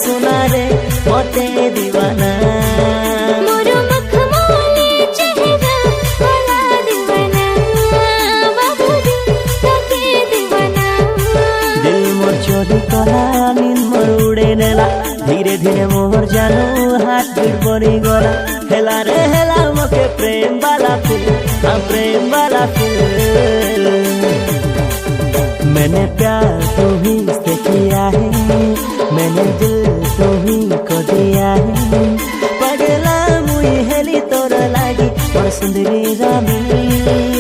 सुना रे मोते दीवाना मोरो मखमली चेहरा वाला दीवाना बाबूजी तके दीवाना दिल मोर चोरी कला नींद मोर उड़े नेला धीरे धीरे मोर जानू हाथ बीट पड़ी गला हेला रे हेला मोके प्रेम वाला फील प्रेम वाला फील मैंने प्यार तुम्हीं से किया है मैंने दिल तुम्हीं को दिया है पगला मुई हेली तोर लागी और सुंदरी रानी